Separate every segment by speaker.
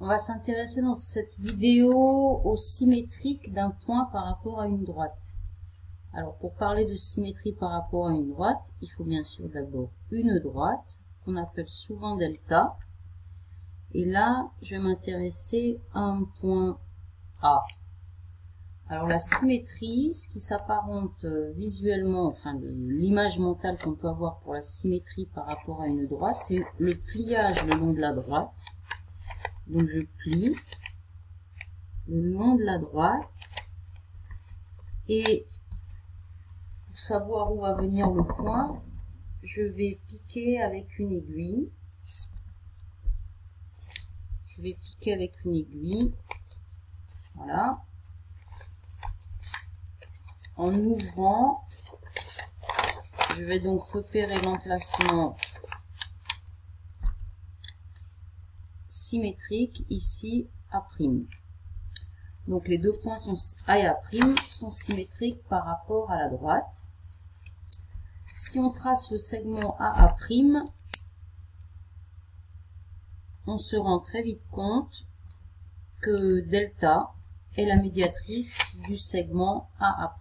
Speaker 1: On va s'intéresser dans cette vidéo au symétrique d'un point par rapport à une droite. Alors pour parler de symétrie par rapport à une droite, il faut bien sûr d'abord une droite qu'on appelle souvent delta. Et là, je vais m'intéresser à un point A. Alors la symétrie, ce qui s'apparente visuellement, enfin l'image mentale qu'on peut avoir pour la symétrie par rapport à une droite, c'est le pliage le long de la droite. Donc je plie le long de la droite et pour savoir où va venir le point, je vais piquer avec une aiguille. Je vais piquer avec une aiguille. Voilà. En ouvrant, je vais donc repérer l'emplacement symétrique ici A'. Donc les deux points A et A' sont symétriques par rapport à la droite. Si on trace le segment AA', on se rend très vite compte que delta est la médiatrice du segment AA'.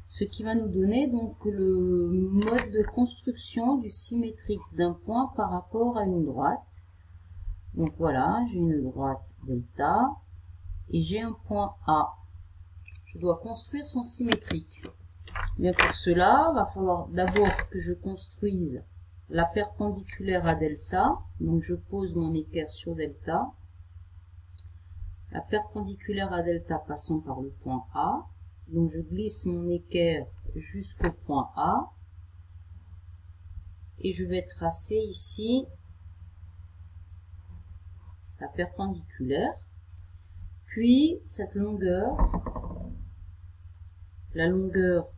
Speaker 1: Ce qui va nous donner donc le mode de construction du symétrique d'un point par rapport à une droite. Donc voilà, j'ai une droite delta et j'ai un point A. Je dois construire son symétrique. Bien pour cela, il va falloir d'abord que je construise la perpendiculaire à delta. Donc je pose mon équerre sur delta. La perpendiculaire à delta passant par le point A. Donc je glisse mon équerre jusqu'au point A. Et je vais tracer ici la perpendiculaire. Puis cette longueur, la longueur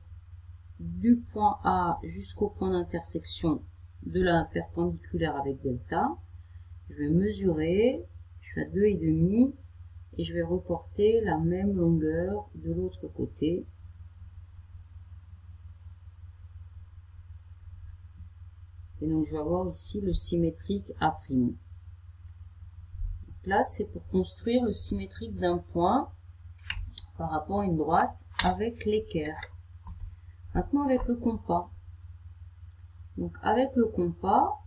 Speaker 1: du point A jusqu'au point d'intersection de la perpendiculaire avec delta, je vais mesurer, je suis à 2,5 et je vais reporter la même longueur de l'autre côté. Et donc je vais avoir ici le symétrique A'. Donc là c'est pour construire le symétrique d'un point par rapport à une droite avec l'équerre. Maintenant avec le compas. Donc avec le compas,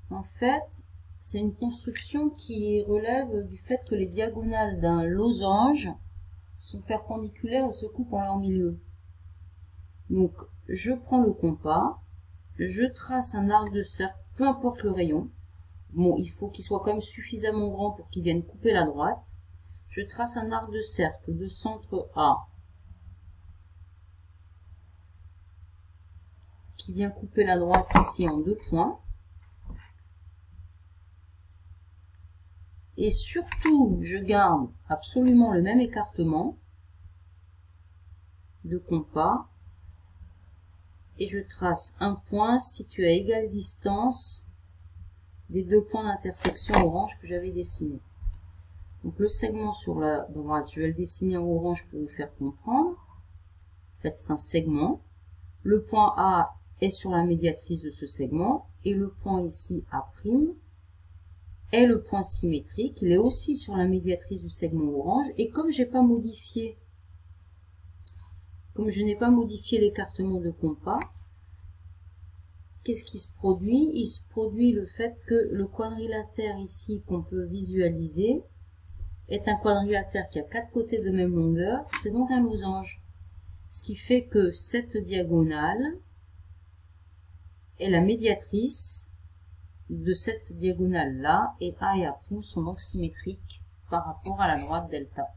Speaker 1: en fait, c'est une construction qui relève du fait que les diagonales d'un losange sont perpendiculaires et se coupent en leur milieu. Donc je prends le compas, je trace un arc de cercle, peu importe le rayon. Bon, il faut qu'il soit quand même suffisamment grand pour qu'il vienne couper la droite. Je trace un arc de cercle de centre A qui vient couper la droite ici en 2 points. Et surtout, je garde absolument le même écartement de compas et je trace un point situé à égale distance des 2 points d'intersection orange que j'avais dessinés. Donc le segment sur la droite, je vais le dessiner en orange pour vous faire comprendre. En fait, c'est un segment. Le point A est sur la médiatrice de ce segment et le point ici A' est le point symétrique. Il est aussi sur la médiatrice du segment orange et comme je n'ai pas modifié l'écartement de compas, qu'est-ce qui se produit? Il se produit le fait que le quadrilatère ici qu'on peut visualiser est un quadrilatère qui a 4 côtés de même longueur, c'est donc un losange. Ce qui fait que cette diagonale est la médiatrice de cette diagonale-là, et A et A' sont donc symétriques par rapport à la droite delta.